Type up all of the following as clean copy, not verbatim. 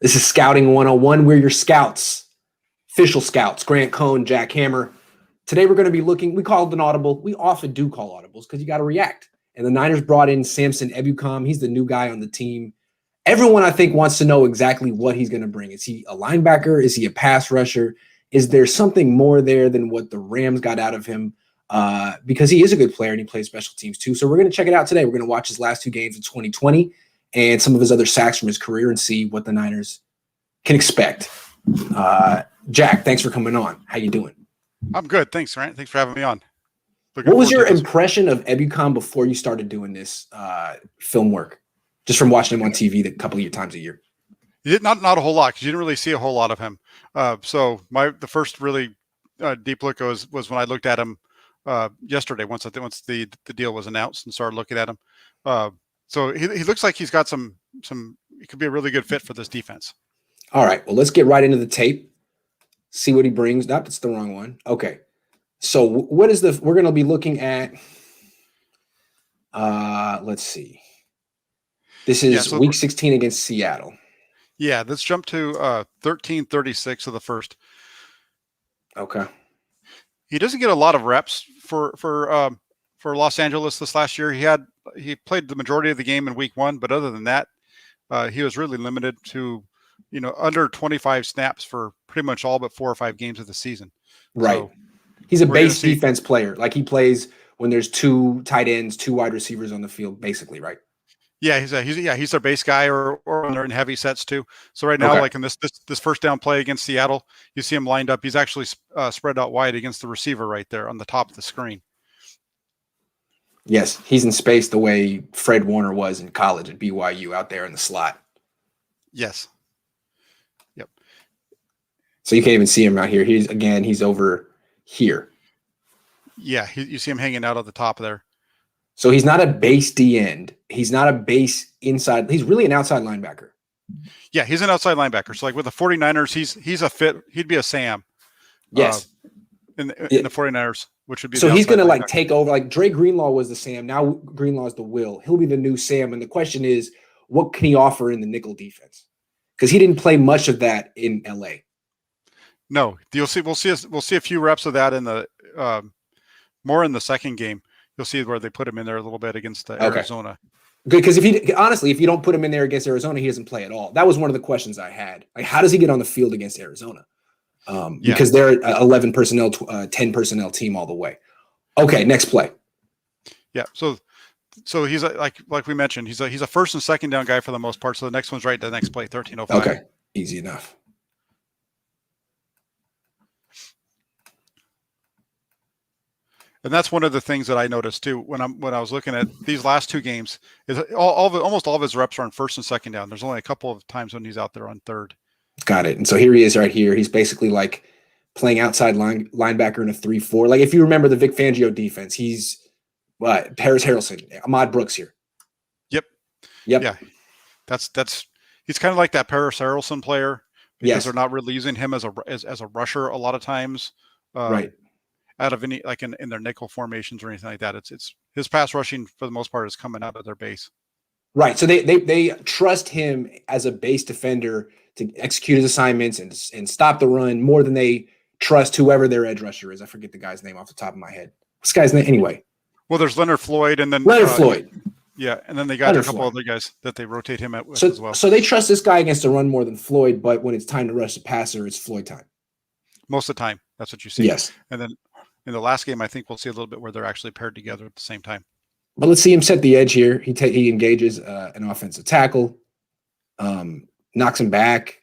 This is Scouting 101. We're your scouts, official scouts, Grant Cohn, Jack Hammer. Today we're going to be looking, we call it an audible. We often do call audibles because you got to react. And the Niners brought in Samson Ebukam. He's the new guy on the team. Everyone, I think, wants to know exactly what he's going to bring. Is he a linebacker? Is he a pass rusher? Is there something more there than what the Rams got out of him? Because he is a good player and he plays special teams too. So we're going to check it out today. We're going to watch his last two games of 2020 and some of his other sacks from his career and see what the Niners can expect. Jack, thanks for coming on. How you doing? I'm good. Thanks, Grant. Thanks for having me on. What was your impression of Ebukam before you started doing this film work? Just from watching him on TV a couple of times a year. You did not a whole lot because you didn't really see a whole lot of him. So the first really deep look was when I looked at him yesterday. Once the deal was announced and started looking at him. So he looks like he's got some. He could be a really good fit for this defense. All right. Well, let's get right into the tape. See what he brings. Nope, that's the wrong one. Okay. So what is we're going to be looking at. Let's see. This is week 16 against Seattle. Yeah, let's jump to 13:36 of the first. Okay. He doesn't get a lot of reps for Los Angeles this last year. He played the majority of the game in week 1, but other than that, he was really limited to under 25 snaps for pretty much all but 4 or 5 games of the season. Right. So he's a base defense player. Like he plays when there's 2 tight ends, 2 wide receivers on the field, basically, right? Yeah, he's their base guy, or when they're in heavy sets too. So right now, like in this first down play against Seattle, you see him lined up. He's actually spread out wide against the receiver right there on the top of the screen. Yes, he's in space the way Fred Warner was in college at BYU, out there in the slot. Yes. Yep. So you can't even see him out here. He's over here. Yeah, you see him hanging out at the top there. So he's not a base D end. He's not a base inside. He's really an outside linebacker. Yeah, he's an outside linebacker. So like with the 49ers, he's a fit. He'd be a Sam. Yes. In the 49ers, which would be so he's going to take over. Like Dre Greenlaw was the Sam. Now Greenlaw is the Will. He'll be the new Sam. And the question is, what can he offer in the nickel defense? Because he didn't play much of that in LA. No, we'll see a few reps of that in the more in the second game. You'll see where they put him in there a little bit against Arizona. Good, because if you don't put him in there against Arizona, he doesn't play at all. That was one of the questions I had. Like, how does he get on the field against Arizona? Because they're 11 personnel, 10 personnel team all the way. Okay, next play. Yeah, so he's like we mentioned, he's a first and second down guy for the most part. So the next one's right. The next play, 13:05. Okay, easy enough. And that's one of the things that I noticed too when I was looking at these last 2 games is almost all of his reps are on first and second down. There's only a couple of times when he's out there on third. Got it. And so here he is right here. He's basically like playing outside linebacker in a 3-4. Like if you remember the Vic Fangio defense, he's Paris Harrelson, Ahmad Brooks here. Yep. Yeah. That's he's kind of like that Paris Harrelson player because they're not really using him as a rusher a lot of times. Right. Out of any like in their nickel formations or anything like that. It's his pass rushing for the most part is coming out of their base. Right. So they trust him as a base defender to execute his assignments and stop the run more than they trust whoever their edge rusher is. I forget the guy's name off the top of my head. What's the guy's name anyway? Well, there's Leonard Floyd and then Leonard Floyd. Yeah, and then they got a couple other guys that they rotate him with as well. So they trust this guy against the run more than Floyd, but when it's time to rush the passer, it's Floyd time. Most of the time, that's what you see. Yes. And then in the last game, I think we'll see a little bit where they're actually paired together at the same time. But let's see him set the edge here. He engages an offensive tackle, knocks him back.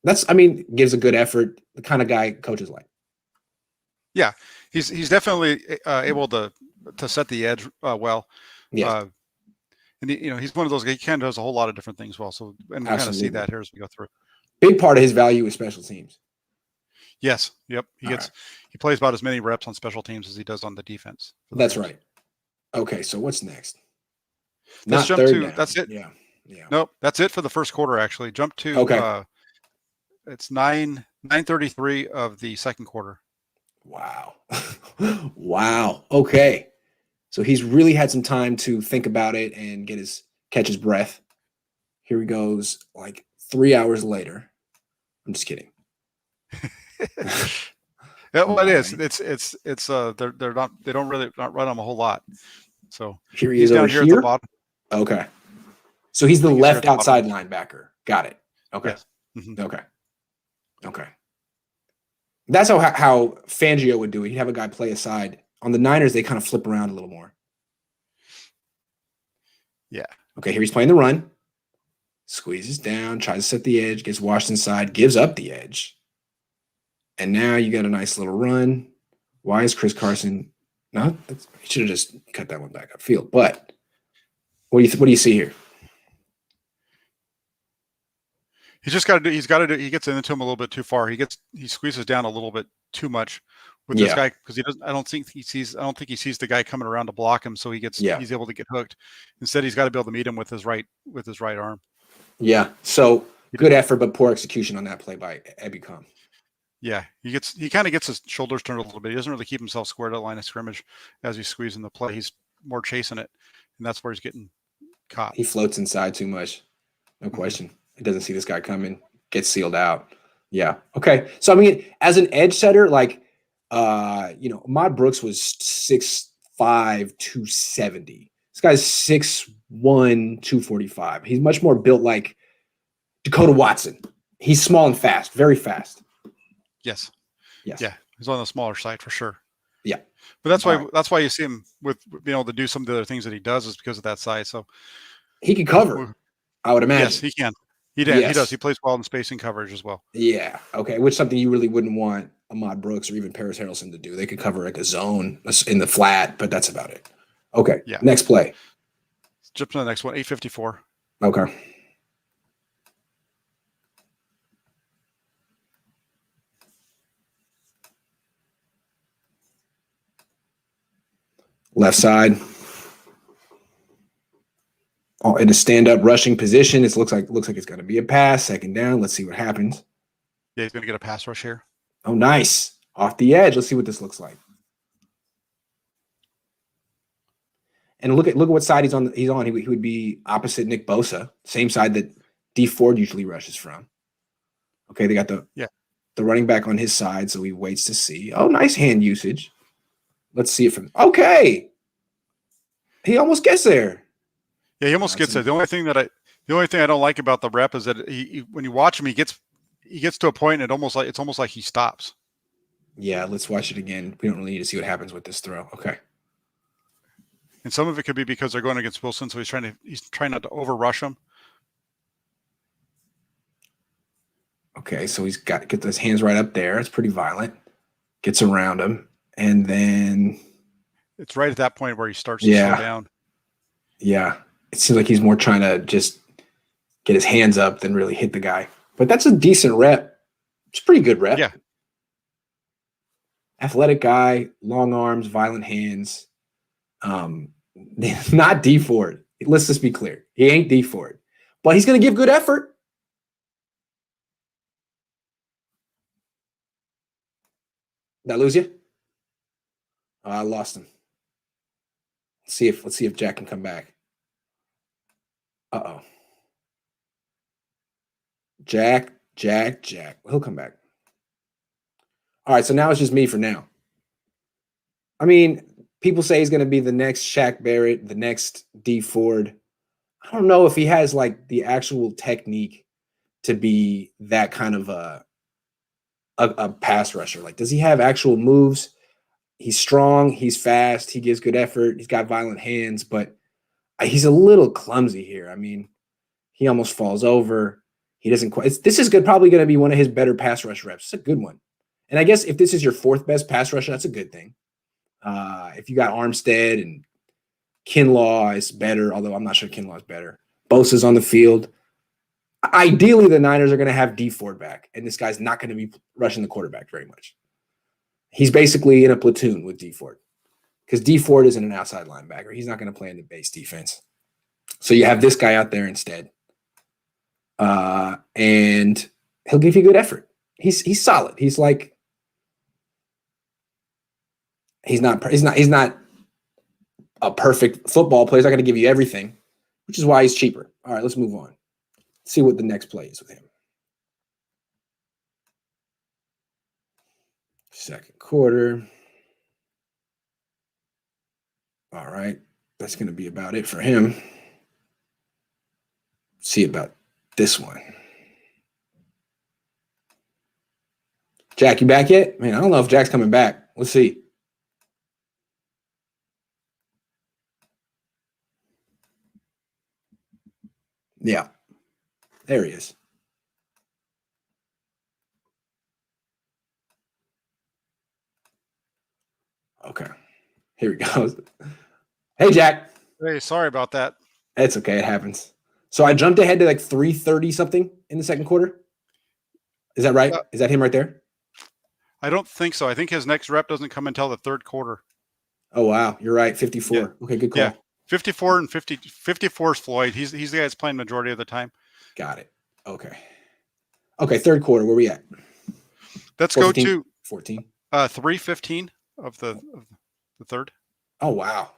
Gives a good effort. The kind of guy coaches like. Yeah, he's definitely able to set the edge well. Yeah. And he's one of those guys. He kind of does a whole lot of different things well. So and we kind of see that here as we go through. Big part of his value is special teams. Yes. Yep. He plays about as many reps on special teams as he does on the defense. That's right. Okay. So what's next? Let's jump to. That's it. Yeah. Nope. That's it for the first quarter. Actually, jump to. It's 9:33 of the second quarter. Wow. Wow. Okay. So he's really had some time to think about it and catch his breath. Here he goes, like 3 hours later. I'm just kidding. Yeah, well, it is. They don't really not run him a whole lot. So Here he he's is over down here at the here. bottom. Okay. So he's the I think he's here left at the outside bottom. linebacker. Got it. Okay. Yes. Mhm. Okay. Okay. That's how Fangio would do it. He'd have a guy play aside. On the Niners, they kind of flip around a little more. Yeah. Okay, here he's playing the run. Squeezes down, tries to set the edge, gets washed inside, gives up the edge. And now you got a nice little run. Why is Chris Carson? No, he should have just cut that one back upfield. But what do you see here? He's just got to do. He's got to do. He gets into him a little bit too far. He squeezes down a little bit too much with this guy because he doesn't. I don't think he sees the guy coming around to block him. So he's able to get hooked. Instead, he's got to be able to meet him with his right arm. Yeah. So good effort, but poor execution on that play by Ebukam. Yeah, he kind of gets his shoulders turned a little bit. He doesn't really keep himself squared at the line of scrimmage as he's squeezing the play. He's more chasing it, and that's where he's getting caught. He floats inside too much. No question. He doesn't see this guy coming, gets sealed out. Yeah. Okay. So I mean, as an edge setter, like Ahmad Brooks was 6'5", 270. This guy's 6'1", 245. He's much more built like Dakota Watson. He's small and fast, very fast. Yes. Yes. Yeah. He's on the smaller side for sure. Yeah. But that's why you see him with being able to do some of the other things that he does is because of that size. So he can cover, I would imagine. Yes, he can. He does. He plays well in spacing coverage as well. Yeah. Okay. Which is something you really wouldn't want Ahmad Brooks or even Paris Harrelson to do. They could cover like a zone in the flat, but that's about it. Okay. Yeah. Next play. Let's jump to the next one. 854. Okay. Left side. Oh, in a stand-up rushing position. It looks like it's going to be a pass. Second down. Let's see what happens. Yeah, he's going to get a pass rush here. Oh, nice. Off the edge. Let's see what this looks like. And look at what side he's on. He would be opposite Nick Bosa, same side that D Ford usually rushes from. Okay, they got the running back on his side, so he waits to see. Oh, nice hand usage. Let's see it from. Okay, he almost gets there. Yeah, he almost gets there. The only thing I don't like about the rep is that he when you watch him, he gets to a point and it's almost like he stops. Yeah, let's watch it again. We don't really need to see what happens with this throw. Okay. And some of it could be because they're going against Wilson, so he's trying not to over rush him. Okay, so he's got to get his hands right up there. It's pretty violent. Gets around him, and then it's right at that point where he starts to slow down. Yeah, it seems like he's more trying to just get his hands up than really hit the guy. But that's a decent rep. It's a pretty good rep. Yeah. Athletic guy, long arms, violent hands. Not D Ford. Let's just be clear. He ain't D Ford, but he's going to give good effort. Did I lose you? I lost him. Let's see if Jack can come back. Uh-oh. Jack. He'll come back. All right, so now it's just me for now. I mean, people say he's going to be the next Shaq Barrett, the next D Ford. I don't know if he has like the actual technique to be that kind of a pass rusher. Like, does he have actual moves? He's strong. He's fast. He gives good effort. He's got violent hands, but he's a little clumsy here. I mean, he almost falls over. He doesn't quite. This is probably going to be one of his better pass rush reps. It's a good one. And I guess if this is your fourth best pass rusher, that's a good thing. If you got Armstead and Kinlaw is better, although I'm not sure Kinlaw is better. Bosa's on the field. Ideally, the Niners are going to have D Ford back, and this guy's not going to be rushing the quarterback very much. He's basically in a platoon with D Ford because D Ford isn't an outside linebacker. He's not going to play in the base defense. So you have this guy out there instead, and he'll give you good effort. He's solid. He's not a perfect football player. He's not going to give you everything, which is why he's cheaper. All right, let's move on. see what the next play is with him. Second quarter. All right. That's going to be about it for him. See about this one. Jack, you back yet? Man, I don't know if Jack's coming back. Let's see. Yeah. There he is. Okay. Here he goes. Hey, Jack. Hey, sorry about that. It's okay. It happens. So I jumped ahead to like 3:30 something in the second quarter. Is that right? Is that him right there? I don't think so. I think his next rep doesn't come until the third quarter. Oh, wow. You're right. 54. Yeah. Okay, good call. Yeah. 54 and 50. 54 is Floyd. He's the guy that's playing majority of the time. Got it. Okay. Okay, third quarter. Where we at? Let's go to 14. 3:15 of the third. Oh, wow.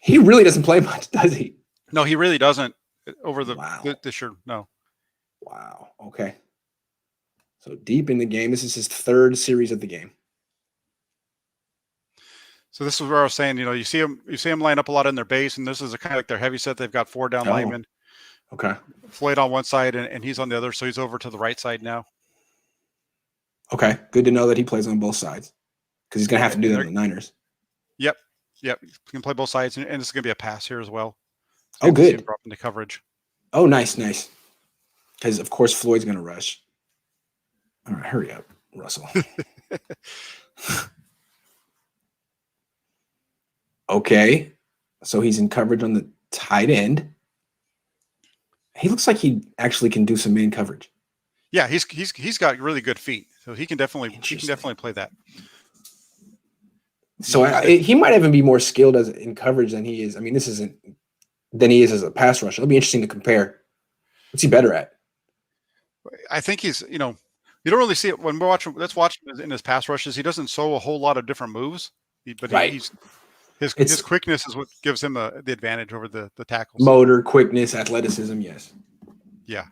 He really doesn't play much, does he? No, he really doesn't over this year. No. Wow. Okay. So deep in the game. This is his third series of the game. So this is where I was saying, you see him line up a lot in their base, and this is kind of like their heavy set. They've got 4 down linemen. Okay. Floyd on one side, and he's on the other, so he's over to the right side now. Okay. Good to know that he plays on both sides because he's going to have to do that in the Niners. Yep. He can play both sides, and this is going to be a pass here as well. So oh, good. Drop into coverage. Oh, nice. Because, of course, Floyd's going to rush. All right, hurry up, Russell. Okay. So he's in coverage on the tight end. He looks like he actually can do some man coverage. Yeah, he's got really good feet, so he can definitely play that. So he might even be more skilled in coverage than he is. I mean, than he is as a pass rusher. It'll be interesting to compare. What's he better at? I think he's, you don't really see it when we're watching. Let's watch him in his pass rushes. He doesn't show a whole lot of different moves, but his quickness is what gives him the advantage over the tackles. Motor, quickness, athleticism. Yes. Yeah.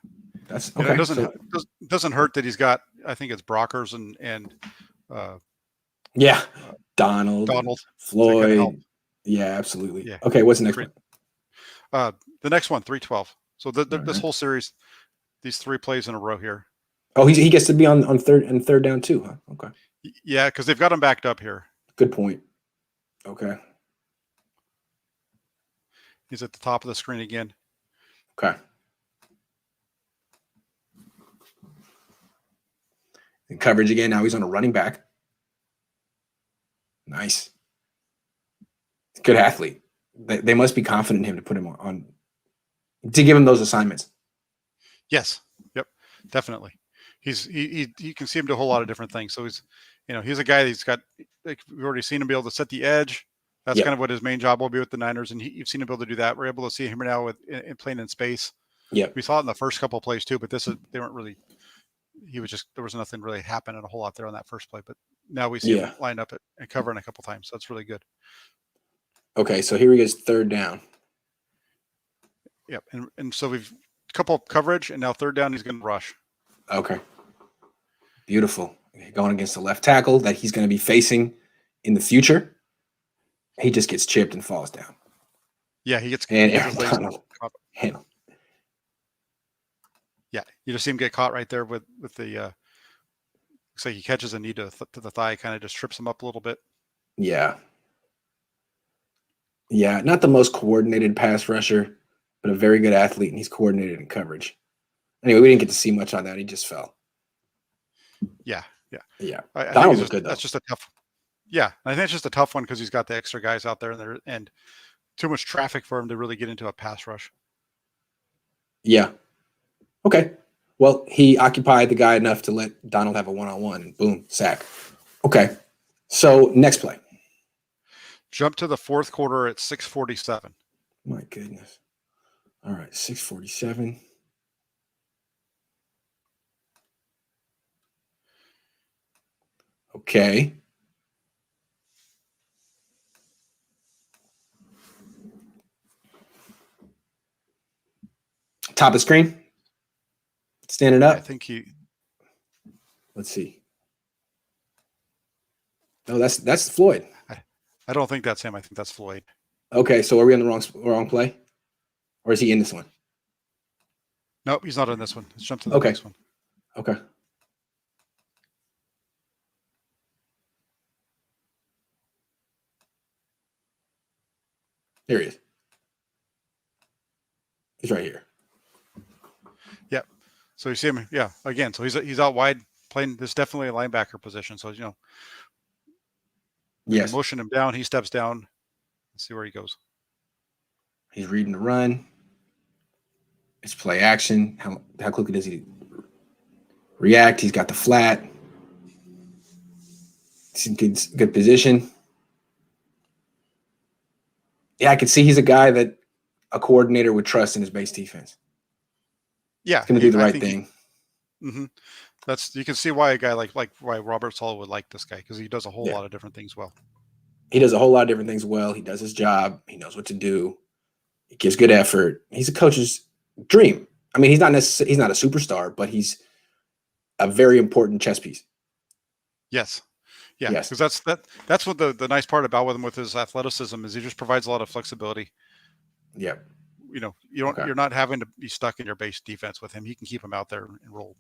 That's okay. It doesn't hurt that he's got. I think it's Brockers and Donald, Floyd. Yeah, absolutely. Yeah. Okay, what's the next one? The next one, 3:12. So this whole series, these 3 plays in a row here. Oh, he gets to be on third down too, huh? Okay. Yeah, because they've got him backed up here. Good point. Okay. He's at the top of the screen again. Okay. In coverage again. Now he's on a running back. Nice. Good athlete. They must be confident in him to put him on to give him those assignments. Yes. Yep. Definitely. You can see him do a whole lot of different things. So he's a guy that's got, like, we've already seen him be able to set the edge. That's kind of what his main job will be with the Niners, and you've seen him be able to do that. We're able to see him now in playing in space. Yeah, we saw it in the first couple of plays too, but they weren't really. There was nothing really happening a whole lot there on that first play, but now we see him line up and covering a couple times. So that's really good. Okay, so here he is, third down. Yep, and so we've a couple of coverage, and now third down he's going to rush. Okay, beautiful. Going against the left tackle that he's going to be facing in the future. He just gets chipped and falls down. Yeah, he gets handled. Yeah, you just see him get caught right there with the. Looks like he catches a knee to the thigh, kind of just trips him up a little bit. Yeah. Yeah, not the most coordinated pass rusher, but a very good athlete, and he's coordinated in coverage. Anyway, we didn't get to see much on that. He just fell. Yeah. Donald was good, though. That's just a tough. Yeah, I think it's just a tough one because he's got the extra guys out there and too much traffic for him to really get into a pass rush. Yeah. Okay. Well, he occupied the guy enough to let Donald have a one-on-one, and boom, sack. Okay. So next play. Jump to the fourth quarter at 6:47. My goodness. All right, 6:47. Okay. Top of the screen? Standing up. I think he. Let's see. No, that's Floyd. I don't think that's him. I think that's Floyd. Okay, so are we on the wrong play, or is he in this one? Nope, he's not in this one. Let's jump to the next one. Okay. Here he is. He's right here. Yep. So you see him, yeah. Again, so he's out wide playing. This is definitely a linebacker position. So Yes. motion him down. He steps down. Let's see where he goes. He's reading the run. It's play action. How quickly does he react? He's got the flat. He's in good position. Yeah, I can see he's a guy that a coordinator would trust in his base defense. Yeah, he's going to do the right thing. You can see why a guy like why Robert Saleh would like this guy, because he does a whole lot of different things well. He does a whole lot of different things well. He does his job. He knows what to do. He gives good effort. He's a coach's dream. I mean, he's not a superstar, but he's a very important chess piece. Yes. Yeah, because that's what the nice part about with his athleticism is. He just provides a lot of flexibility. Yeah. You're not having to be stuck in your base defense with him. He can keep him out there and roll.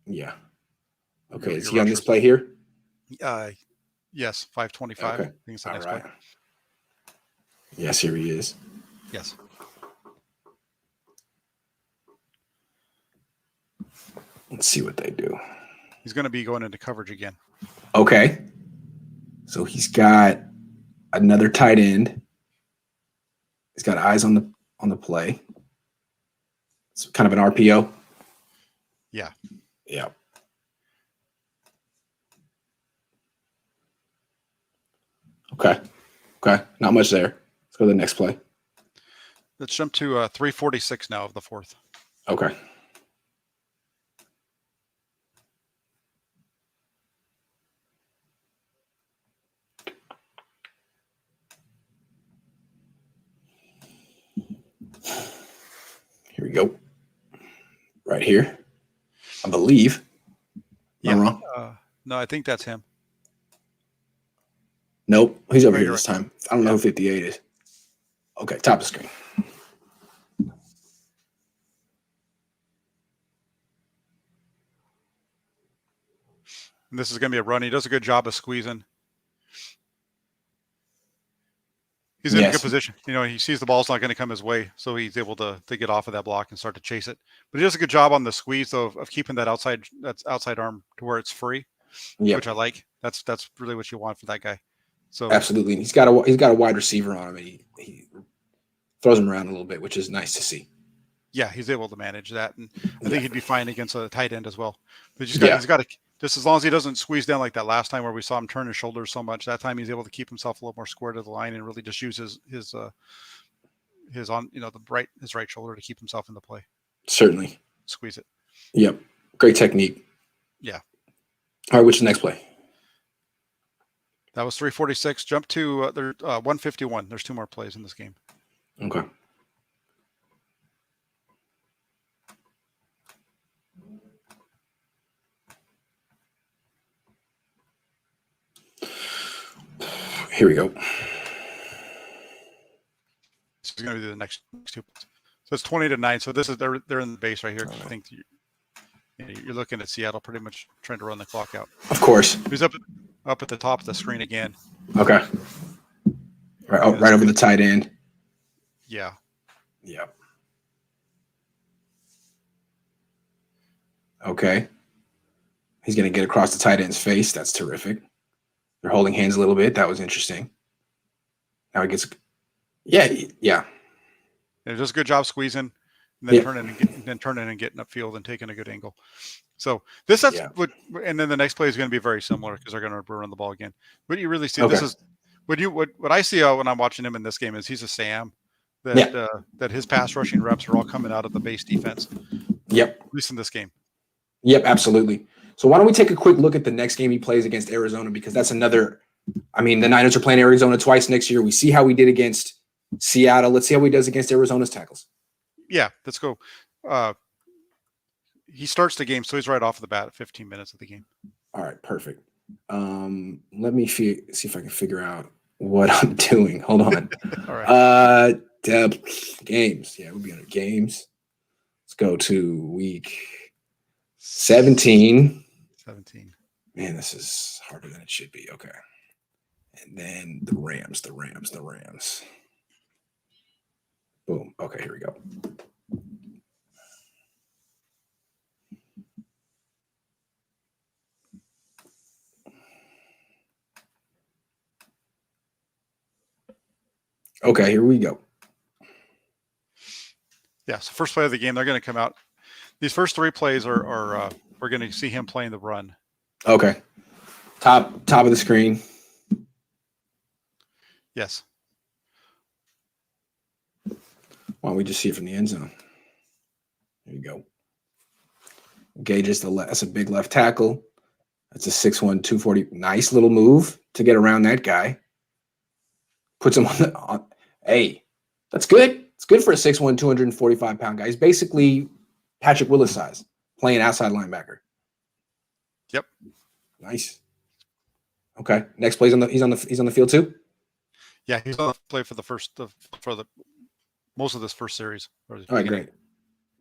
Yeah. Okay. Is he on this play here? Yes, 525. Okay. I think it's the next play. Yes, here he is. Yes. Let's see what they do. He's going to be going into coverage again. Okay. So he's got another tight end. He's got eyes on the play. It's kind of an RPO. Yeah. Yeah. Okay. Not much there. Let's go to the next play. Let's jump to 346 now of the fourth. Okay. Here we go. Right here. I believe. Am I wrong? No, I think that's him. Nope. He's over here this time. I don't know who 58 is. Okay, top of the screen. And this is going to be a run. He does a good job of squeezing. He's in a good position. He sees the ball's not going to come his way, so he's able to get off of that block and start to chase it. But he does a good job on the squeeze of keeping that outside arm to where it's free, which I like. That's really what you want for that guy. So absolutely, and he's got a wide receiver on him, and he throws him around a little bit, which is nice to see. Yeah, he's able to manage that, and I think he'd be fine against a tight end as well. But he's got to. Just as long as he doesn't squeeze down like that last time where we saw him turn his shoulders so much, that time he's able to keep himself a little more square to the line and really just use his right shoulder to keep himself in the play. Certainly. Squeeze it. Yep. Great technique. Yeah. All right, what's the next play? That was 346. Jump to 151. There's two more plays in this game. Okay. Here we go. This is going to be the next two. So it's 20-9. So this is they're in the base right here. I think you're looking at Seattle pretty much trying to run the clock out. Of course. He's up at the top of the screen again. Okay. Right over the tight end. Yeah. Yeah. Okay. He's going to get across the tight end's face. That's terrific. They're holding hands a little bit. That was interesting. Now he gets, yeah. It does a good job squeezing, and then turning and getting upfield and taking a good angle. So and then the next play is going to be very similar because they're going to run the ball again. What you really see, this is what I see when I'm watching him in this game is he's a Sam that his pass rushing reps are all coming out of the base defense. Yep. At least in this game. Yep, absolutely. So why don't we take a quick look at the next game he plays against Arizona, because that's another – I mean, the Niners are playing Arizona twice next year. We see how he did against Seattle. Let's see how he does against Arizona's tackles. Yeah, let's go. he starts the game, so he's right off the bat at 15 minutes of the game. All right, perfect. Let me see if I can figure out what I'm doing. Hold on. All right. Games. Yeah, we'll be under games. Let's go to week 17. 17. Man, this is harder than it should be. Okay. And then the Rams. Boom. Okay, here we go. Okay, here we go. Yeah, so first play of the game, they're going to come out. These first 3 plays are we're going to see him playing the run. Okay. Top of the screen. Yes. Why don't we just see it from the end zone? There you go. Gauges that's a big left tackle. That's a 6'1", 240. Nice little move to get around that guy. Puts him on hey, that's good. It's good for a 6'1", 245-pound guy. He's basically Patrick Willis size, playing outside linebacker. Yep. Nice. Okay. Next play's he's on the field too? Yeah, he's on the play for the most of this first series. All right,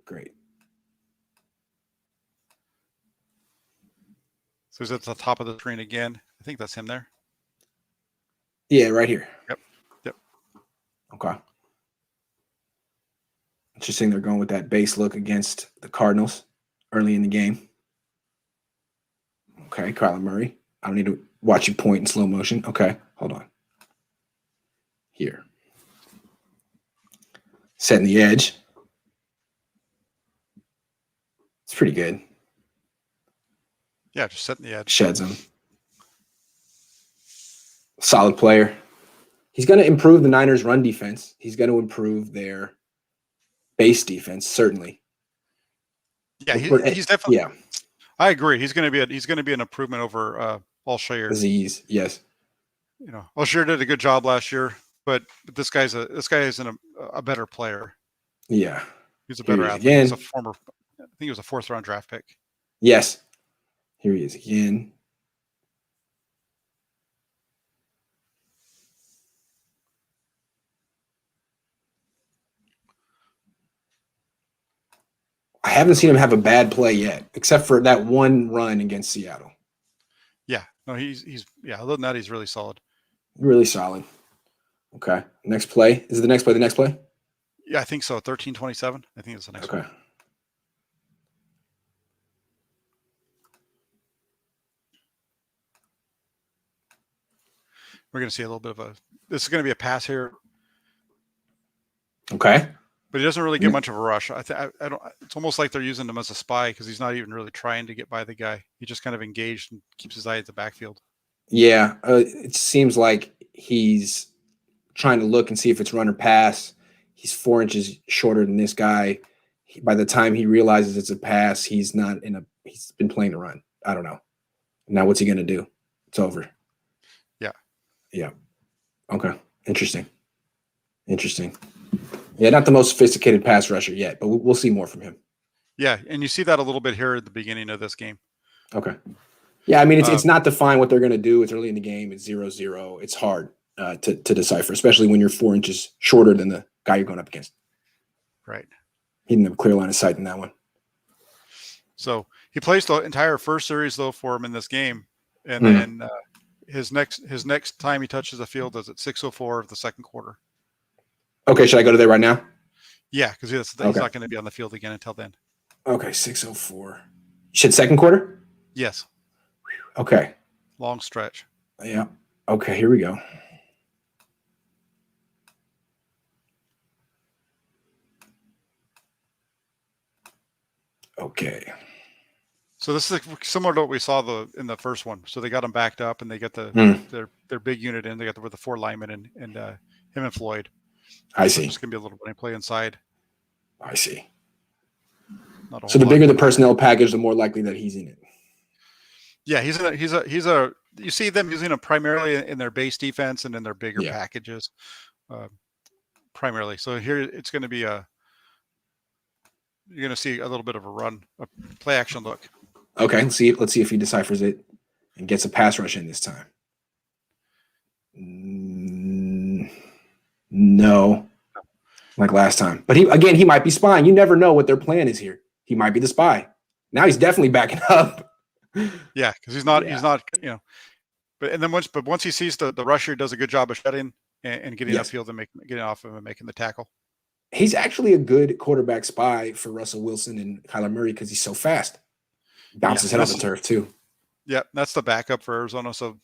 great. So he's at the top of the screen again. I think that's him there. Yeah, right here. Yep. Okay. Interesting. They're going with that base look against the Cardinals early in the game. Okay, Kyler Murray. I don't need to watch you point in slow motion. Okay, hold on. Here. Setting the edge. It's pretty good. Yeah, just setting the edge. Sheds him. Solid player. He's going to improve the Niners' run defense. He's going to improve their base defense, certainly. Yeah, he's definitely. Yeah, I agree. He's going to be an improvement over Alshire. Aziz, yes. You know, Alshire did a good job last year, but this guy is a better player. Yeah, he's a better athlete. Again. He's a former. I think he was a 4th-round draft pick. Yes. Here he is again. I haven't seen him have a bad play yet, except for that one run against Seattle. Yeah. No, he's other than that, he's really solid. Really solid. Okay. Next play. Is it the next play? The next play? Yeah, I think so. 13-27. I think it's the next one. We're going to see a little bit of this is going to be a pass here. Okay. But he doesn't really get much of a rush. I don't. It's almost like they're using him as a spy because he's not even really trying to get by the guy. He just kind of engaged and keeps his eye at the backfield. Yeah, it seems like he's trying to look and see if it's run or pass. He's 4 inches shorter than this guy. By the time he realizes it's a pass, he's been playing a run. I don't know. Now what's he going to do? It's over. Yeah. Okay. Interesting. Yeah, not the most sophisticated pass rusher yet, but we'll see more from him. Yeah, and you see that a little bit here at the beginning of this game. Okay. Yeah, I mean, it's not defined what they're going to do. It's early in the game. It's 0-0. It's hard to decipher, especially when you're 4 inches shorter than the guy you're going up against. Right. He didn't have a clear line of sight in that one. So he plays the entire first series, though, for him in this game. And then his next time he touches the field is at 6:04 of the second quarter. Okay, should I go to there right now? Yeah, because he's not going to be on the field again until then. Okay, 6:04. You said second quarter? Yes. Okay. Long stretch. Yeah. Okay, here we go. Okay. So this is similar to what we saw in the first one. So they got them backed up, and they got their big unit in. They got the 4 linemen and him and Floyd. I see. It's going to be a little running play inside. I see. So the bigger the personnel package, the more likely that he's in it. Yeah, he's a. You see them using him primarily in their base defense and in their bigger packages, primarily. So here it's going to be you're going to see a little bit of a run, a play action look. Okay, let's see if he deciphers it and gets a pass rush in this time. No, like last time. But he might be spying. You never know what their plan is here. He might be the spy. Now he's definitely backing up. Yeah, because he's not, but once he sees the rusher, he does a good job of shutting and getting upfield and getting off of him and making the tackle. He's actually a good quarterback spy for Russell Wilson and Kyler Murray because he's so fast. Bounces head off the turf too. Yeah, that's the backup for Arizona. So,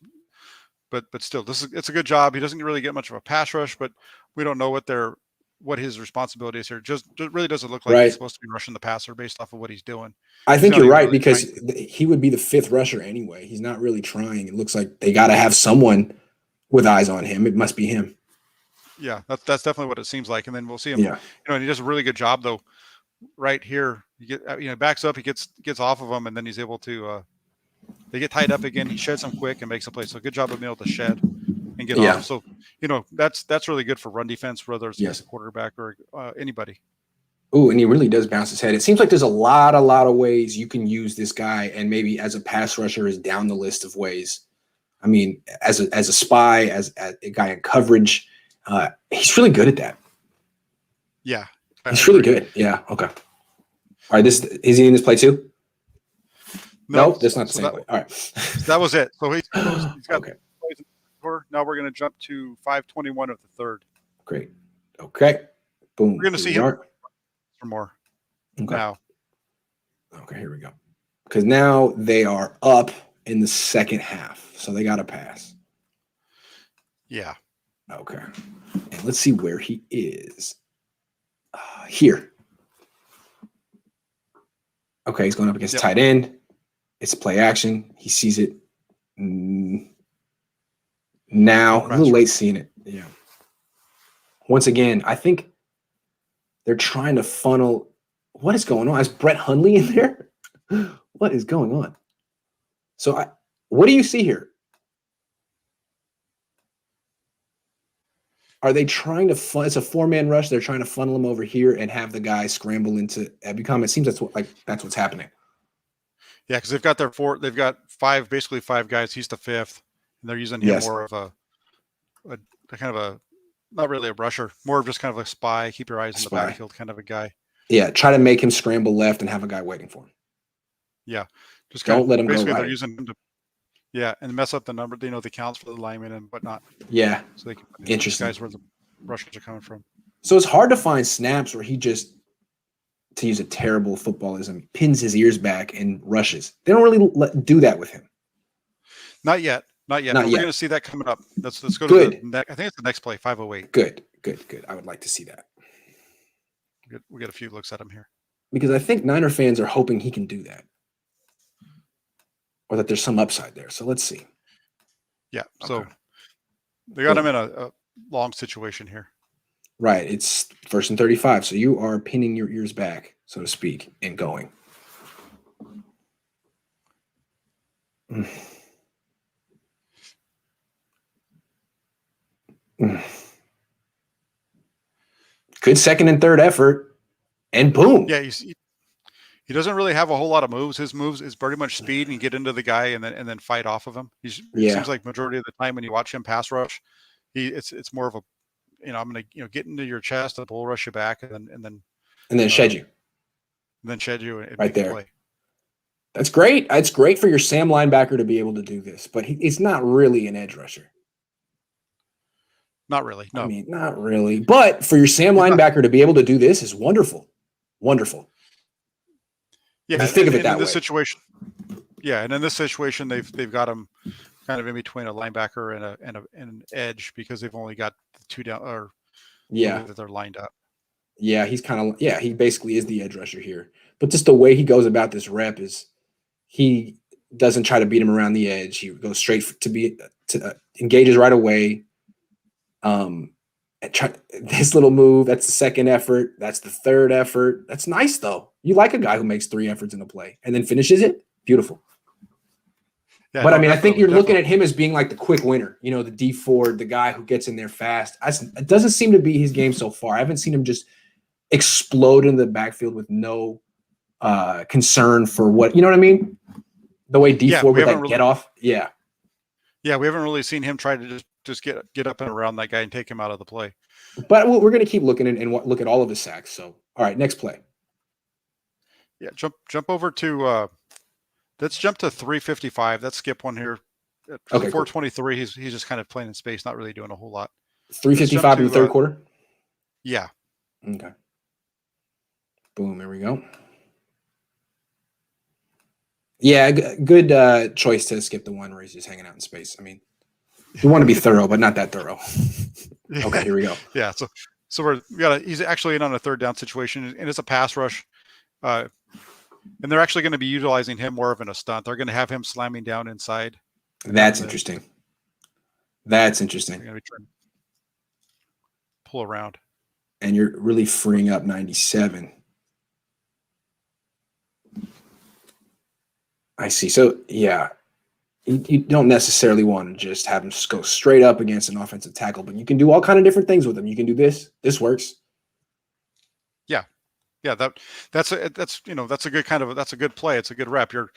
but still, it's a good job. He doesn't really get much of a pass rush, but we don't know what his responsibility is here. Just really doesn't look like he's supposed to be rushing the passer based off of what he's doing. I think you're right because he would be the fifth rusher anyway. He's not really trying. It looks like they got to have someone with eyes on him. It must be him. Yeah, that's definitely what it seems like. And then we'll see him. Yeah. And he does a really good job though. Right here, backs up, he gets off of them, and then he's able to. They get tied up again. He sheds them quick and makes a play. So good job of being able to shed and get off. So that's really good for run defense, whether it's a quarterback or anybody. Oh, and he really does bounce his head. It seems like there's a lot of ways you can use this guy, and maybe as a pass rusher is down the list of ways. I mean, as a spy, as a guy in coverage, he's really good at that. Yeah. He's really good. Yeah. Okay. All right. Is he in this play too? No, that's not the same play. All right. That was it. So he's got plays in the now we're going to jump to 5:21 of the third. Great. Okay. Boom. We're going to see him for more. Okay. Now. Okay. Here we go. Because now they are up in the second half, so they got to pass. Yeah. Okay. And let's see where he is. Here. Okay, he's going up against tight end. It's play action. He sees it. Now, a little late seeing it. Yeah. Once again, I think they're trying to funnel. What is going on? Is Brett Hundley in there? What is going on? So, what do you see here? Are they trying to it's a four-man rush? They're trying to funnel him over here and have the guy scramble into Ebukam. It seems that's what's happening. Yeah, because they've got basically five guys. He's the fifth, and they're using him more of a kind of a not really a rusher, more of just kind of a spy. Keep your eyes in the backfield kind of a guy. Yeah, try to make him scramble left and have a guy waiting for him. Yeah, just don't let him go right. They're using him to. Yeah, and mess up the number, the counts for the linemen and whatnot. Yeah. So they can put interesting guys where the rushers are coming from. So it's hard to find snaps where he just, to use a terrible footballism, pins his ears back and rushes. They don't really do that with him. Not yet. We're going to see that coming up. Let's go to the next. I think it's the next play, 508. Good. I would like to see that. We get a few looks at him here. Because I think Niner fans are hoping he can do that. Or that there's some upside there. So let's see. Yeah. So they got him in a long situation here. Right. It's 1st and 35. So you are pinning your ears back, so to speak, and going. Good second and third effort. And boom. Yeah. He doesn't really have a whole lot of moves. His moves is pretty much speed and get into the guy and then fight off of him. It seems like majority of the time when you watch him pass rush, it's more of a, I'm going to get into your chest and bull rush you back and then shed you. And then shed you and right there. Play. That's great. It's great for your Sam linebacker to be able to do this, but he's not really an edge rusher. Not really. No, I mean, not really. But for your Sam linebacker to be able to do this is wonderful. Wonderful. Yeah, think of it that in this way. Situation. Yeah, and in this situation, they've got him kind of in between a linebacker and an edge because they've only got the two down or that they're lined up. Yeah, he's kind of he basically is the edge rusher here. But just the way he goes about this rep is he doesn't try to beat him around the edge. He goes straight to engages right away. This little move, that's the second effort. That's the third effort. That's nice, though. You like a guy who makes 3 efforts in a play and then finishes it. Beautiful. Yeah, but I mean, I think you're looking at him as being like the quick winner, the D Ford, the guy who gets in there fast. It doesn't seem to be his game so far. I haven't seen him just explode in the backfield with no concern for what, you know what I mean? The way D Ford with that get off. Yeah. Yeah, we haven't really seen him try to just get up and around that guy and take him out of the play. But we're going to keep looking and look at all of his sacks. So, all right, next play. Yeah, jump over to let's jump to 355. Let's skip one here. At okay, 423. Cool. He's just kind of playing in space, not really doing a whole lot. 355 in the third quarter. Yeah. Okay. Boom. There we go. Yeah, good choice to skip the one where he's just hanging out in space. I mean, you want to be thorough, but not that thorough. Okay, here we go. Yeah, so he's actually in on a third down situation, and it's a pass rush. And they're actually going to be utilizing him more of in a stunt. They're going to have him slamming down inside. That's interesting. That's interesting. They're going to be trying to pull around. And you're really freeing up 97. I see. So, yeah, you don't necessarily want to just have him go straight up against an offensive tackle, but you can do all kind of different things with him. You can do this. This works. Yeah, that's a good that's a good play. It's a good rep. You're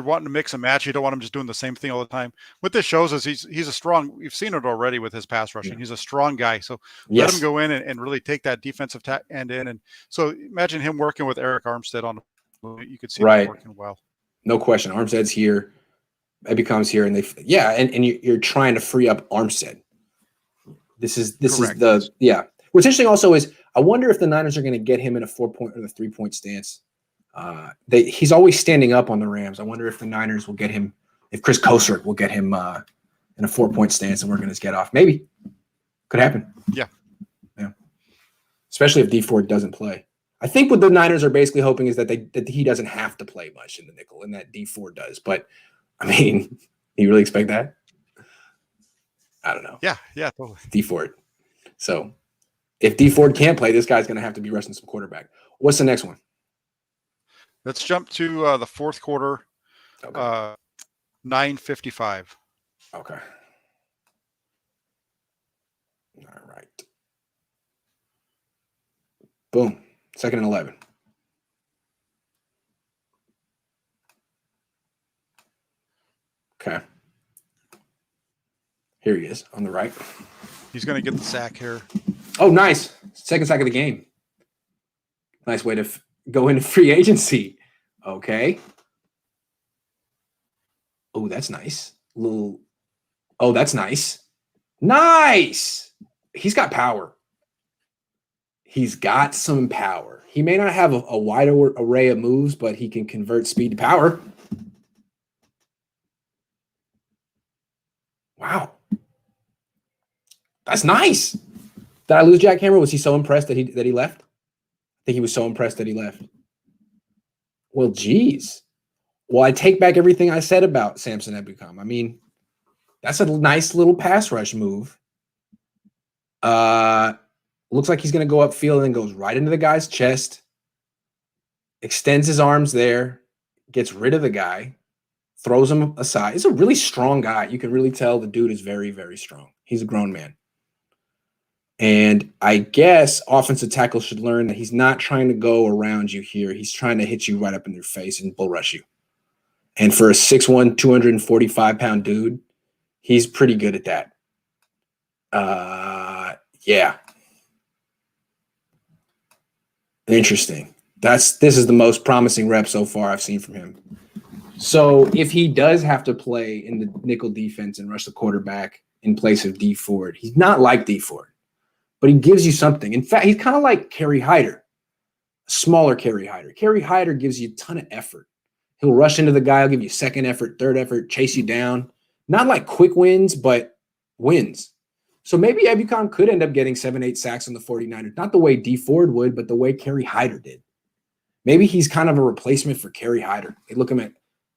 wanting to mix and match. You don't want him just doing the same thing all the time. What this shows is he's a strong. We've seen it already with his pass rushing. Yeah. He's a strong guy. So let him go in and really take that defensive end in. And so imagine him working with Eric Armstead on. You could see him working well. No question. Armstead's here. Ebukam's here, and and you're trying to free up Armstead. This is What's interesting also is I wonder if the Niners are going to get him in a 4-point or the 3-point stance. He's always standing up on the Rams. I wonder if the Niners will get him, if Chris Kosar will get him in a 4-point stance and working his get off. Maybe. Could happen. Yeah. Especially if D Ford doesn't play. I think what the Niners are basically hoping is that he doesn't have to play much in the nickel and that D Ford does. But, I mean, you really expect that? I don't know. Yeah, totally. D Ford. So, if D Ford can't play, this guy's going to have to be rushing some quarterback. What's the next one? Let's jump to the fourth quarter. Okay. 9:55. Okay. All right. Boom. 2nd and 11. Okay. Here he is on the right. He's going to get the sack here. Oh, nice. 2nd sack of the game. Nice way to go into free agency. Okay. Oh, that's nice. Oh, that's nice. Nice. He's got power. He's got some power. He may not have a wide array of moves, but he can convert speed to power. Wow. That's nice. Did I lose Jack Hammer? Was he so impressed that he left? I think he was so impressed that he left. Well, geez. Well, I take back everything I said about Samson Ebukam. I mean, that's a nice little pass rush move. Looks like he's going to go upfield and then goes right into the guy's chest, extends his arms there, gets rid of the guy, throws him aside. He's a really strong guy. You can really tell the dude is very, very strong. He's a grown man. And I guess offensive tackles should learn that he's not trying to go around you here. He's trying to hit you right up in your face and bull rush you. And for a 6'1", 245-pound dude, he's pretty good at that. Yeah. Interesting. This is the most promising rep so far I've seen from him. So if he does have to play in the nickel defense and rush the quarterback in place of D Ford, he's not like D Ford, but he gives you something. In fact, he's kind of like Kerry Hyder, a smaller Kerry Hyder. Kerry Hyder gives you a ton of effort. He'll rush into the guy. He'll give you second effort, third effort, chase you down. Not like quick wins, but wins. So maybe Ebukam could end up getting 7-8 sacks on the 49ers. Not the way D Ford would, but the way Kerry Hyder did. Maybe he's kind of a replacement for Kerry Hyder. They look at him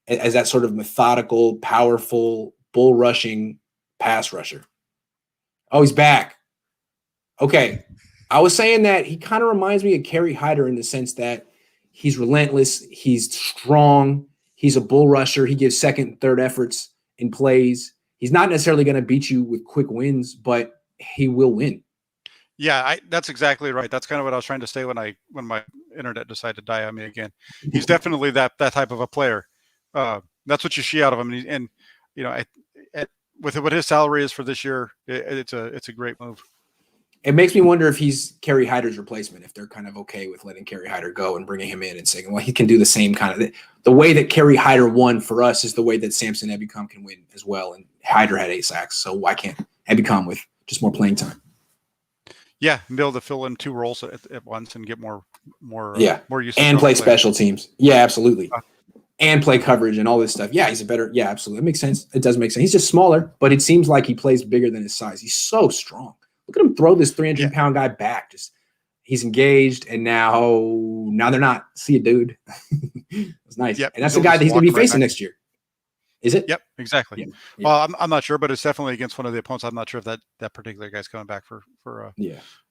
as that sort of methodical, powerful, bull-rushing pass rusher. Oh, he's back. Okay. I was saying that he kind of reminds me of Kerry Hyder in the sense that he's relentless, he's strong, he's a bull rusher, he gives second, third efforts in plays. He's not necessarily going to beat you with quick wins, but he will win. Yeah, that's exactly right. That's kind of what I was trying to say when my internet decided to die on me again. He's definitely that type of a player. That's what you see out of him, and you know, with what his salary is for this year, it's a great move. It makes me wonder if he's Kerry Hyder's replacement, if they're kind of okay with letting Kerry Hyder go and bringing him in and saying, well, he can do the same kind of the way that Kerry Hyder won for us is the way that Samson Ebukam can win as well. And Hyder had 8 sacks, so why can't Ebukam with just more playing time? Yeah, and be able to fill in 2 roles at once and get more use and play special teams. Yeah, absolutely. And play coverage and all this stuff. Yeah, he's a better. Yeah, absolutely. It makes sense. It does make sense. He's just smaller, but it seems like he plays bigger than his size. He's so strong. Look at him throw this 300-pound guy back. Just he's engaged, and now they're not. See you, dude. It's nice. Yep. And that's the guy that he's going to be facing next year. Is it? Yep, exactly. Yeah. Well, I'm not sure, but it's definitely against one of the opponents. I'm not sure if that particular guy's coming back for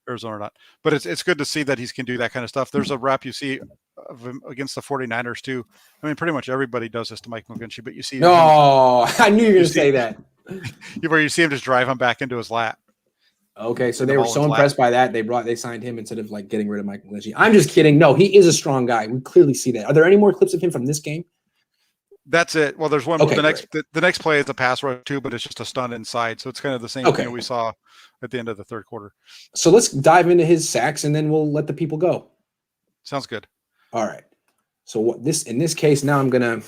Arizona or not. But it's good to see that he can do that kind of stuff. There's a rap you see of him against the 49ers too. I mean, pretty much everybody does this to Mike McGlinchey, but you see. No, I knew you were going to say that. Where you see him just drive him back into his lap. Okay, so they were so impressed by that they signed him instead of like getting rid of Mike McGlinchey. I'm just kidding. No, he is a strong guy. We clearly see that. Are there any more clips of him from this game? That's it. Well, there's one. Okay, the next play is a pass rush too, but it's just a stunt inside. So it's kind of the same thing we saw at the end of the third quarter. So let's dive into his sacks, and then we'll let the people go. Sounds good. All right. So in this case, now I'm gonna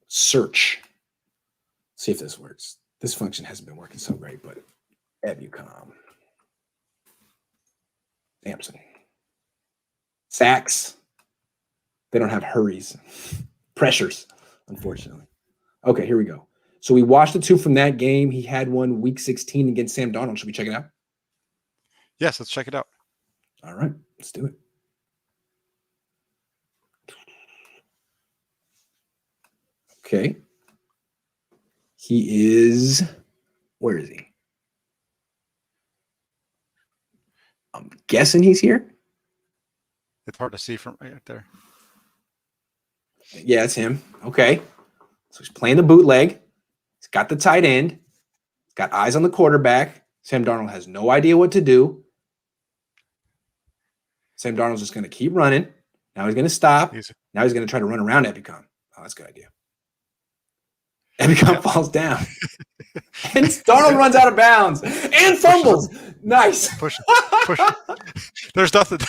search, see if this works. This function hasn't been working so great, but Ebukam, Samson, sacks. They don't have hurries, pressures, unfortunately. Okay, here we go. So we watched the 2 from that game. He had one week 16 against Sam Darnold. Should we check it out? Yes, let's check it out. All right, let's do it. Okay. Where is he? I'm guessing he's here. It's hard to see from right there. Yeah, it's him. Okay. So he's playing the bootleg. He's got the tight end. He's got eyes on the quarterback. Sam Darnold has no idea what to do. Sam Darnold's just going to keep running. Now he's going to stop. Now he's going to try to run around Ebukam. Oh, that's a good idea. Ebukam falls down. And Darnold runs out of bounds and fumbles. Nice. Push. There's nothing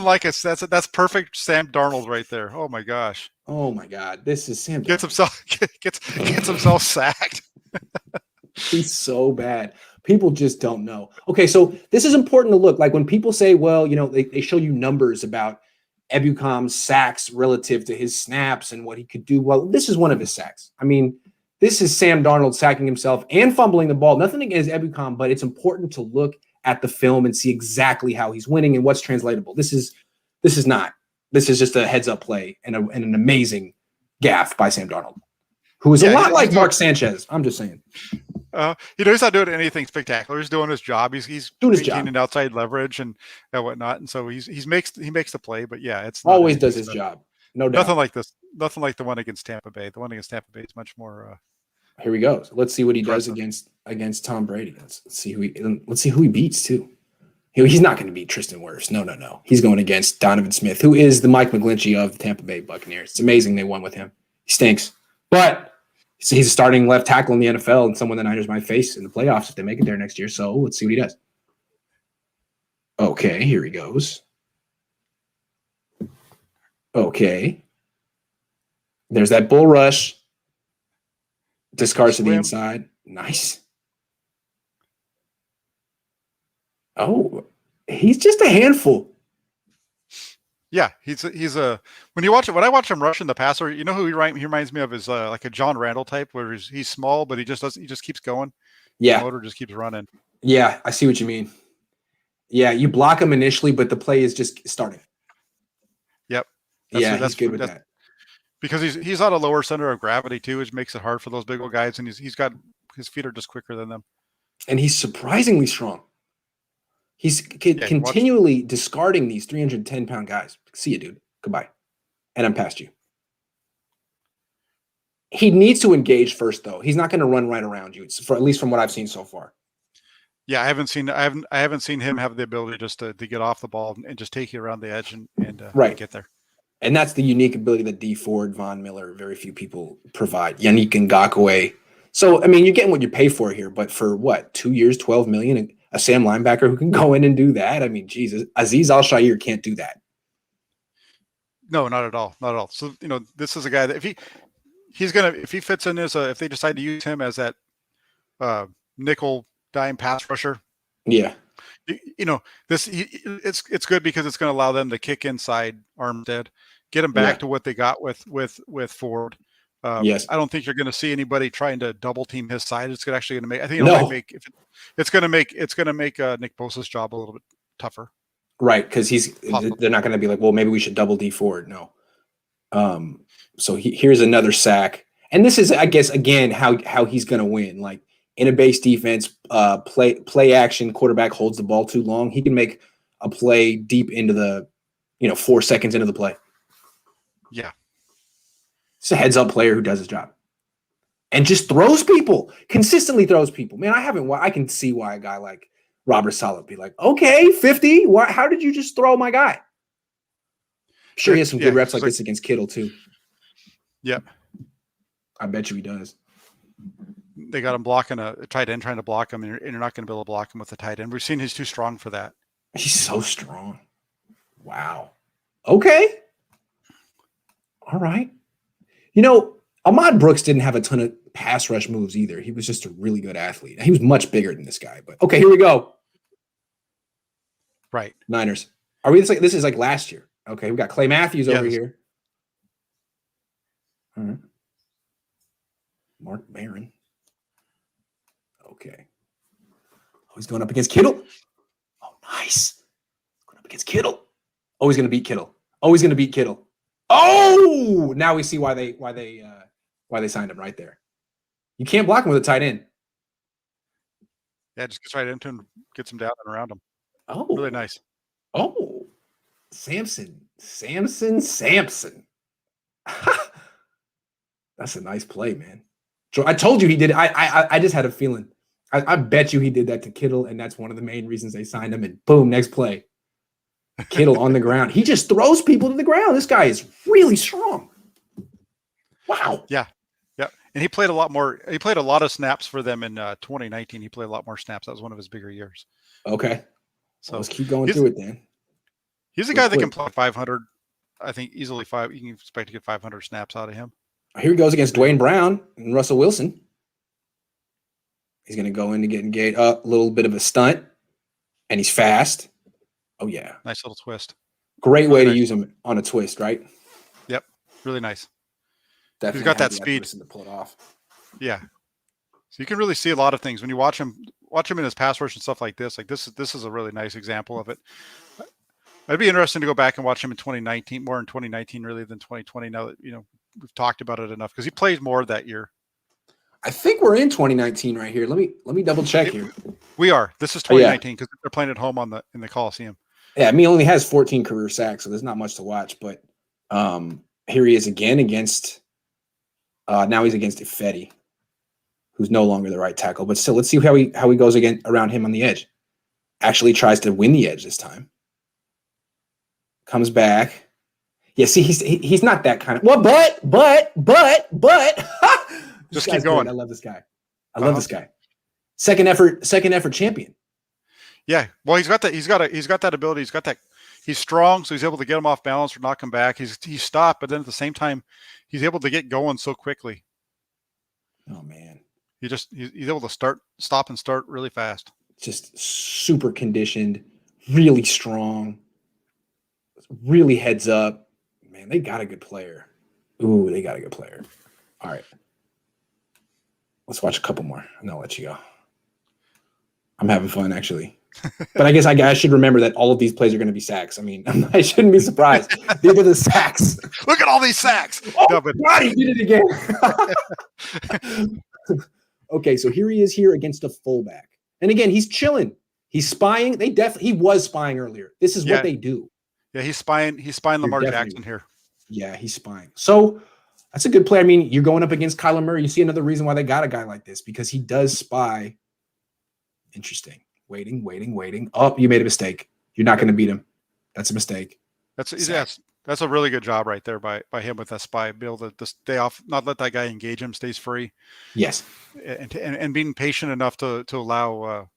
like it. That's perfect Sam Darnold right there. Oh my gosh. Oh my God. This is Sam Darnold. Gets himself sacked. He's so bad. People just don't know. Okay, so this is important to look. Like when people say, well, they show you numbers about Ebukam's sacks relative to his snaps and what he could do. Well, this is one of his sacks. I mean, this is Sam Darnold sacking himself and fumbling the ball. Nothing against Ebukam, but it's important to look at the film and see exactly how he's winning and what's translatable. This is not. This is just a heads-up play and an amazing gaffe by Sam Darnold, who is a lot like Mark Sanchez. I'm just saying. He's not doing anything spectacular. He's doing his job. He's doing his job, outside leverage and whatnot. And so he makes the play. But yeah, it's always does his job. No doubt. Nothing like this. Nothing like the one against Tampa Bay. The one against Tampa Bay is much more. Here we go. So let's see what he does against Tom Brady. Let's see who he beats too. He's not going to beat Tristan Wirfs. No. He's going against Donovan Smith, who is the Mike McGlinchey of the Tampa Bay Buccaneers. It's amazing they won with him. He stinks, but he's a starting left tackle in the NFL and someone the Niners might face in the playoffs if they make it there next year. So let's see what he does. Okay, here he goes. Okay. There's that bull rush. Discards to the inside. Nice. Oh, he's just a handful. Yeah, he's a when I watch him rushing the passer, you know who he reminds me of is like a John Randall type, where he's small, but he just keeps going. Yeah, the motor just keeps running. Yeah, I see what you mean. Yeah, you block him initially, but the play is just starting. Yep. That's good with that. Because he's on a lower center of gravity too, which makes it hard for those big old guys, and he's got his feet are just quicker than them. And he's surprisingly strong. He's continually discarding these 310-pound guys. See you, dude. Goodbye. And I'm past you. He needs to engage first, though. He's not going to run right around you, at least from what I've seen so far. Yeah, I haven't seen him have the ability just to get off the ball and just take you around the edge and Right. get there. And that's the unique ability that D Ford, Von Miller, very few people provide. Yannick Ngakoue. So, I mean, you're getting what you pay for here, but for what, 2 years, 12 million, a Sam linebacker who can go in and do that? I mean, Jesus, Aziz Al-Shaair can't do that. No, not at all. Not at all. So, this is a guy that if he fits in if they decide to use him as that nickel dime pass rusher, Yeah. It's good because it's going to allow them to kick inside Armstead, get them back to what they got with Ford. Yes. I don't think you're going to see anybody trying to double team his side. It's actually going to make. I think it's going to make Nick Bosa's job a little bit tougher. Right, because they're not going to be like, well, maybe we should double D Ford. No. So here's another sack, and this is, I guess, again how he's going to win. Like in a base defense, play action, quarterback holds the ball too long, he can make a play deep into the, 4 seconds into the play. Yeah, it's a heads up player who does his job, and just consistently throws people. Man, I can see why a guy like Robert Saleh be like, okay, 50. How did you just throw my guy? Sure, he has some good reps like this against Kittle too. Yep. I bet you he does. They got him blocking a tight end, trying to block him, and you're not going to be able to block him with a tight end. We've seen he's too strong for that. He's so strong. Wow. Okay. All right. Ahmad Brooks didn't have a ton of pass rush moves either. He was just a really good athlete. He was much bigger than this guy. But okay, here we go. Right. Niners. Are we this is like last year? Okay, we got Clay Matthews over here. All right. Mark Barron. Okay. Oh, he's going up against Kittle. Oh, nice. Going up against Kittle. Oh, he's going to beat Kittle. Oh, now we see why they signed him right there. You can't block him with a tight end. Yeah, just gets right into him, gets him down and around him. Oh, really nice. Oh, Samson. That's a nice play, man. I told you he did. I just had a feeling. I bet you he did that to Kittle, and that's one of the main reasons they signed him. And boom, next play. Kittle on the ground. He just throws people to the ground. This guy is really strong. Wow. Yeah. And he played a lot more. He played a lot of snaps for them in 2019. He played a lot more snaps. That was one of his bigger years. Okay. So let's keep going through it then. He's a guy that can play 500. I think easily you can expect to get 500 snaps out of him. Here he goes against Dwayne Brown and Russell Wilson. He's going to go in to get engaged. A little bit of a stunt, and he's fast. Oh, yeah. Nice little twist. Great way to use him on a twist, right? Yep. Really nice. Definitely he's got that speed to pull it off. Yeah. So you can really see a lot of things when you watch him in his pass rush and stuff like this. Like this is a really nice example of it. It'd be interesting to go back and watch him in 2019, more in 2019 really than 2020. Now that we've talked about it enough because he played more that year. I think we're in 2019 right here. Let me double check here. We are. This is 2019 because they're playing at home in the Coliseum. Yeah, he only has 14 career sacks, so there's not much to watch. But here he is again against. Now he's against Ifedi, who's no longer the right tackle. But still, let's see how he goes again around him on the edge. Actually tries to win the edge this time. Comes back. Yeah, see, he's not that kind of. Well, but. Just keep going. Great. I love this guy. I love this guy. Second effort champion. Yeah. Well, he's got that ability. He's strong, so he's able to get him off balance or knock him back. He's stopped, but then at the same time, he's able to get going so quickly. Oh man. He's able to stop and start really fast. Just super conditioned, really strong, really heads up. Man, they got a good player. Ooh, they got a good player. All right. Let's watch a couple more, and I'll let you go. I'm having fun, actually. But I guess I should remember that all of these plays are going to be sacks. I mean, I shouldn't be surprised. These are the sacks. Look at all these sacks. Oh, no, but God, he did it again. Okay, so here he is here against a fullback. And again, he's chilling. He's spying. He was spying earlier. This is what they do. Yeah, he's spying Lamar Jackson here. Yeah, he's spying. So that's a good play. I mean, you're going up against Kyler Murray. You see another reason why they got a guy like this, because he does spy. Interesting. waiting. Oh, you made a mistake. You're not going to beat him. That's a mistake. That's a really good job right there by him with that spy. Be able to stay off, not let that guy engage him, stays free. Yes. And being patient enough to allow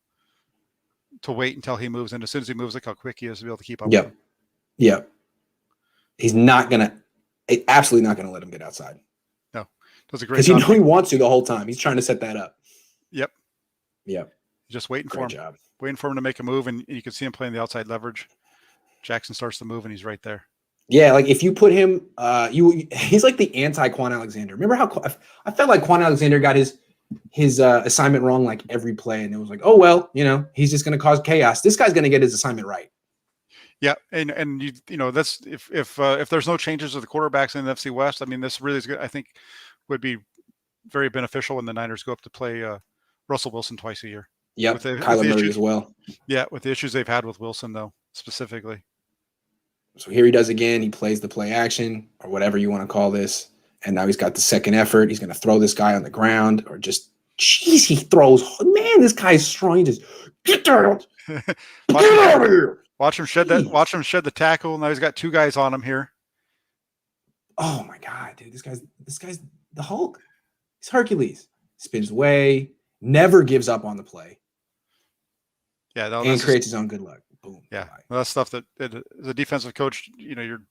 to wait until he moves. And as soon as he moves, look how quick he is to be able to keep up with him. Yep. He's absolutely not going to let him get outside. No. Does a great job. Because he wants to the whole time. He's trying to set that up. Yep. Just waiting for him. Waiting for him to make a move, and you can see him playing the outside leverage. Jackson starts to move, and he's right there. Yeah, like if you put him, he's like the anti-Quan Alexander. Remember how I felt like Quan Alexander got his assignment wrong like every play, and it was like, oh well, he's just going to cause chaos. This guy's going to get his assignment right. Yeah, and that's if there's no changes to the quarterbacks in the NFC West, I mean, this really is good. I think would be very beneficial when the Niners go up to play Russell Wilson twice a year. Yeah, Kyler Murray as well. Yeah, with the issues they've had with Wilson though, specifically. So here he does again. He plays the play action or whatever you want to call this. And now he's got the second effort. He's going to throw this guy on the ground or he throws. Man, this guy's strong. He just, get out. Get out of here. Watch him shed the tackle. Now he's got two guys on him here. Oh my God, dude. This guy's the Hulk. He's Hercules. Spins away, never gives up on the play. Yeah. And creates his own good luck. Boom. Yeah, well, that's stuff that as a defensive coach, you're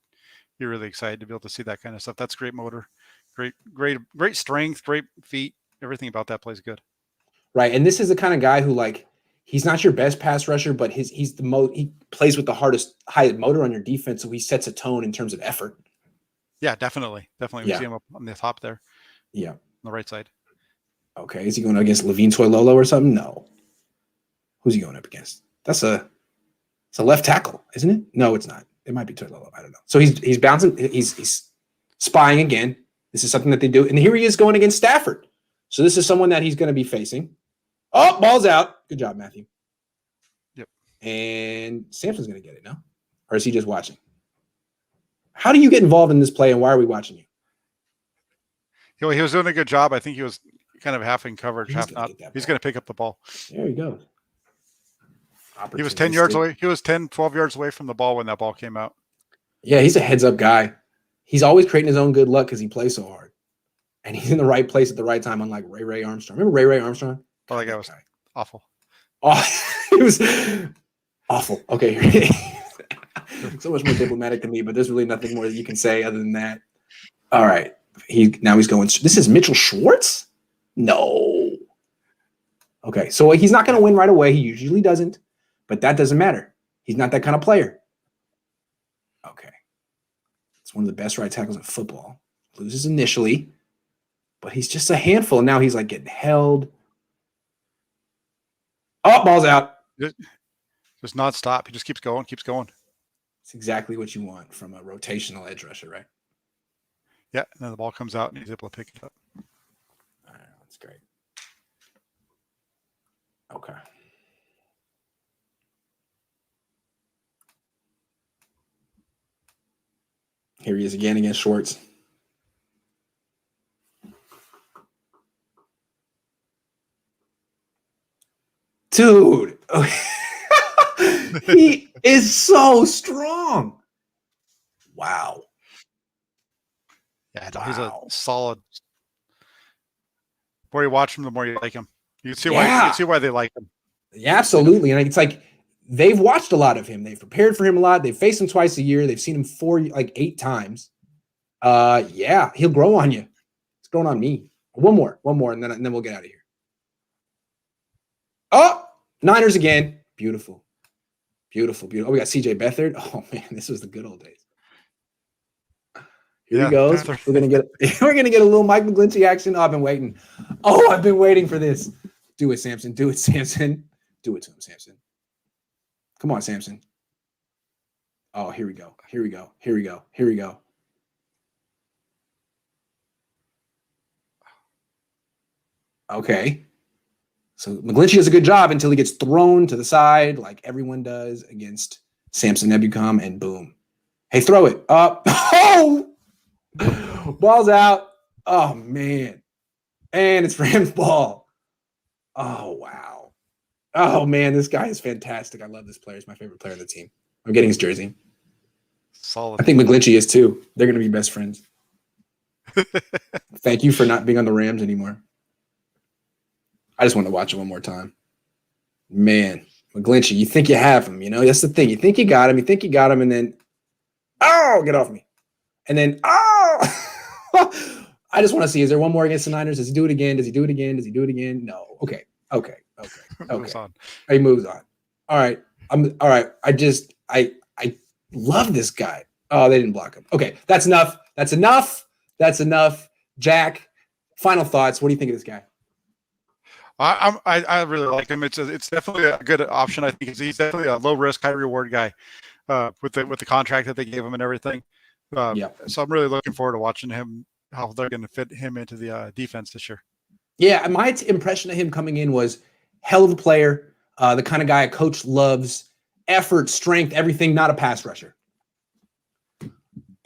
really excited to be able to see that kind of stuff. That's great motor, great strength, great feet. Everything about that play is good. Right, and this is the kind of guy who he's not your best pass rusher, but he plays with the highest motor on your defense, so he sets a tone in terms of effort. Yeah, definitely. We see him up on the top there. Yeah, on the right side. Okay, is he going against Levine Toilolo or something? No. Who's he going up against? It's a left tackle, isn't it? No, it's not. It might be Toilolo. I don't know. So he's bouncing. He's spying again. This is something that they do. And here he is going against Stafford. So this is someone that he's going to be facing. Oh, ball's out. Good job, Matthew. Yep. And Samson's going to get it, no? Or is he just watching? How do you get involved in this play, and why are we watching you? He was doing a good job. I think he was kind of half in coverage, half not. He's going to pick up the ball. There you go. He was 10 yards away. He was 10, 12 yards away from the ball when that ball came out. Yeah, he's a heads-up guy. He's always creating his own good luck because he plays so hard. And he's in the right place at the right time, unlike Ray Armstrong. Remember Ray Armstrong? Oh, that guy was awful. Oh, it was awful. Okay. So much more diplomatic than me, but there's really nothing more that you can say other than that. All right. Now he's going. This is Mitchell Schwartz? No. Okay, so he's not going to win right away. He usually doesn't. But that doesn't matter. He's not that kind of player. Okay. It's one of the best right tackles in football. Loses initially, but he's just a handful. And now he's getting held. Oh, ball's out. Just not stop. He just keeps going. It's exactly what you want from a rotational edge rusher, right? Yeah, and then the ball comes out and he's able to pick it up. All right, that's great. Okay. Here he is again against Schwartz. Dude. He is so strong. Wow. Yeah, he's a solid. The more you watch him, the more you like him. You can see why they like him. Yeah, absolutely. And it's like they've watched a lot of him. They've prepared for him a lot. They've faced him twice a year. They've seen him 8 times. Yeah, he'll grow on you. It's growing on me. One more, and then we'll get out of here. Oh, Niners again. Beautiful. Beautiful. Oh, we got CJ Beathard. Oh man, this was the good old days. Here he goes. We're gonna get a little Mike McGlinchey action. Oh, I've been waiting. Oh, I've been waiting for this. Do it, Samson. Do it, Samson. Do it to him, Samson. Come on, Samson. Oh, here we go. Okay. So McGlinchey does a good job until he gets thrown to the side like everyone does against Samson Ebukam, and boom. Hey, throw it up. Oh! Ball's out. Oh, man. And it's Rams ball. Oh, wow. Oh man, this guy is fantastic. I love this player. He's my favorite player on the team. I'm getting his jersey. Solid. I think McGlinchey is too. They're going to be best friends. Thank you for not being on the Rams anymore. I just want to watch it one more time. Man, McGlinchey, you think you have him, that's the thing. You think you got him, and then, oh, get off me. And then, oh, I just want to see, is there one more against the Niners? Does he do it again? Does he do it again? Does he do it again? No. Okay. Moves on. He moves on. All right. All right. I love this guy. Oh, they didn't block him. Okay. That's enough. Jack, final thoughts. What do you think of this guy? I really like him. It's definitely a good option. I think he's definitely a low risk, high reward guy with the contract that they gave him and everything. So I'm really looking forward to watching him, how they're going to fit him into the defense this year. Yeah, my impression of him coming in was hell of a player, the kind of guy a coach loves, effort, strength, everything, not a pass rusher.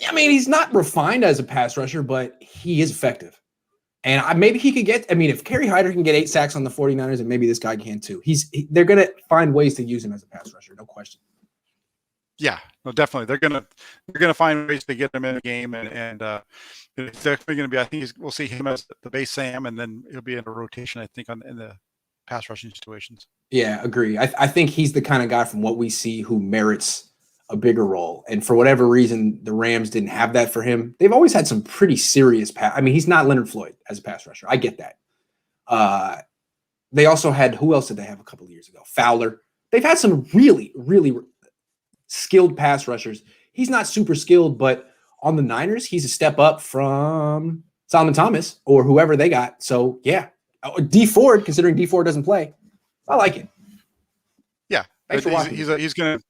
I mean, he's not refined as a pass rusher, but he is effective. And maybe he could get, if Kerry Hyder can get 8 sacks on the 49ers, and maybe this guy can too. They're going to find ways to use him as a pass rusher, no question. Yeah, no, definitely. They're gonna find ways to get him in a game, and it's definitely going to be. I think we'll see him as the base Sam, and then he'll be in a rotation. I think in the pass rushing situations. Yeah, agree. I think he's the kind of guy from what we see who merits a bigger role. And for whatever reason, the Rams didn't have that for him. They've always had some pretty serious pass. I mean, he's not Leonard Floyd as a pass rusher. I get that. They also had, who else did they have a couple of years ago? Fowler. They've had some really, really skilled pass rushers. He's not super skilled, but on the Niners, he's a step up from Solomon Thomas or whoever they got. So yeah, D Ford, considering D Ford doesn't play, I like it. Yeah, thanks for watching. He's gonna.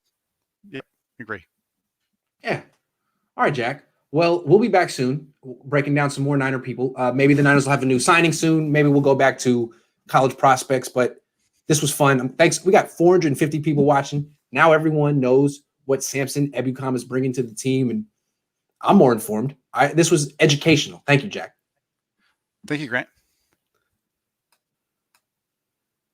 Yeah, agree. Yeah. All right, Jack. Well, we'll be back soon, breaking down some more Niner people. Maybe the Niners will have a new signing soon. Maybe we'll go back to college prospects. But this was fun. Thanks. We got 450 people watching. Now everyone knows what Samson Ebukam is bringing to the team, and I'm more informed. This was educational. Thank you, Jack. Thank you, Grant.